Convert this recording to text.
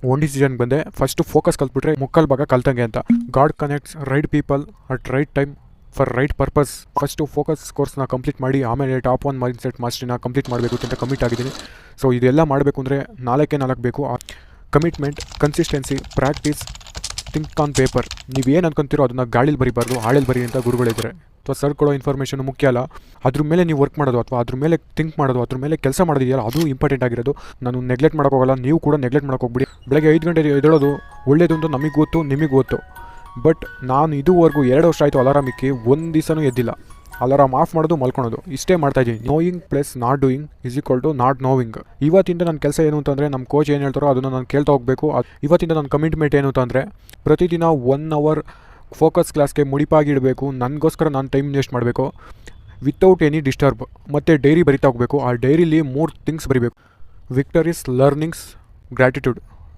Own decision ಬಂದೆ. First focus ಕಲ್ತ್ಬಿಟ್ರೆ ಮುಕ್ಕಾಲು ಭಾಗ ಕಲ್ತಂಗೆ ಅಂತ. God connects right people at right time for right purpose. First focus ಕೋರ್ಸ್ನ complete ಮಾಡಿ ಆಮೇಲೆ ಟಾಪ್ 1 ಮೈಂಡ್ಸೆಟ್ ಮಾಸ್ಟ್ರಿನ ಕಂಪ್ಲೀಟ್ ಮಾಡಬೇಕು ಅಂತ ಕಮಿಟ್ ಆಗಿದ್ದೀನಿ. ಸೊ ಇದೆಲ್ಲ ಮಾಡಬೇಕು ಅಂದರೆ 4 ಬೇಕು. Commitment, consistency, practice, think on paper. ನೀವೇನು ಅನ್ಕೊಂತೀರೋ ಅದನ್ನು ಗಾಳಿಲಿ ಬರಿಬಾರ್ದು, ಹಾಳಲ್ಲಿ ಬರಿ ಅಂತ ಗುರುಗಳಿದ್ದಾರೆ. ಅಥವಾ ಸರ್ ಕೊಡೋ ಇನ್ಫಾರ್ಮೇಷನ್ ಮುಖ್ಯ ಅಲ್ಲ, ಅದ್ರ ಮೇಲೆ ನೀವು ವರ್ಕ್ ಮಾಡೋದು ಅಥವಾ ಅದ್ರ ಮೇಲೆ ಥಿಂಕ್ ಮಾಡೋದು, ಅದ್ರ ಮೇಲೆ ಕೆಲಸ ಮಾಡೋದಿದೆಯಲ್ಲ ಅದು ಇಂಪಾರ್ಟೆಂಟ್ ಆಗಿರೋದು. ನಾನು ನೆಗ್ಲೆಕ್ಟ್ ಮಾಡೋಕ್ಕೋಗಲ್ಲ, ನೀವು ಕೂಡ ನೆಗ್ಲೆಕ್ಟ್ ಮಾಡೋಕ್ಕೋಗ್ಬಿಡಿ. ಬೆಳಗ್ಗೆ 5 ಗಂಟೆ ಎದ್ದೇಳೋದು ಒಳ್ಳೇದು ಅಂತ ನಮಗೆ ಗೊತ್ತು, ನಿಮಗೆ ಗೊತ್ತು. ಬಟ್ ನಾನು ಇದುವರೆಗೂ 2 ವರ್ಷ ಆಯಿತು ಅಲಾರಾಮ್ ಇಕ್ಕಿ, ಒಂದು ದಿವಸನೂ ಎದ್ದಿಲ್ಲ. ಅಲಾರಾಮ್ ಆಫ್ ಮಾಡೋದು, ಮಲ್ಕೊಳೋದು, ಇಷ್ಟೇ ಮಾಡ್ತಾಯಿದ್ದೀನಿ. Knowing plus not doing is equal to not knowing. ಇವತ್ತಿಂದ ನನ್ನ ಕೆಲಸ ಏನು ಅಂತಂದರೆ, ನಮ್ಮ ಕೋಚ್ ಏನು ಹೇಳ್ತಾರೋ ಅದನ್ನು ನಾನು ಕೇಳ್ತಾ ಹೋಗಬೇಕು. ಇವತ್ತಿಂದ ನನ್ನ ಕಮಿಟ್ಮೆಂಟ್ ಏನು ಅಂತಂದರೆ, ಪ್ರತಿದಿನ 1 ಅವರ್ ಫೋಕಸ್ ಕ್ಲಾಸ್ಗೆ ಮುಡಿಪಾಗಿಡಬೇಕು. ನನಗೋಸ್ಕರ ನಾನು ಟೈಮ್ ಇನ್ವೆಸ್ಟ್ ಮಾಡಬೇಕು ವಿತೌಟ್ ಎನಿ ಡಿಸ್ಟರ್ಬ್. ಮತ್ತು ಡೈರಿ ಬರಿತಾ ಹೋಗಬೇಕು. ಆ ಡೈರಿಲಿ 3 ಥಿಂಗ್ಸ್ ಬರಿಬೇಕು: ವಿಕ್ಟರೀಸ್, ಲರ್ನಿಂಗ್ಸ್, ಗ್ರ್ಯಾಟಿಟ್ಯೂಡ್.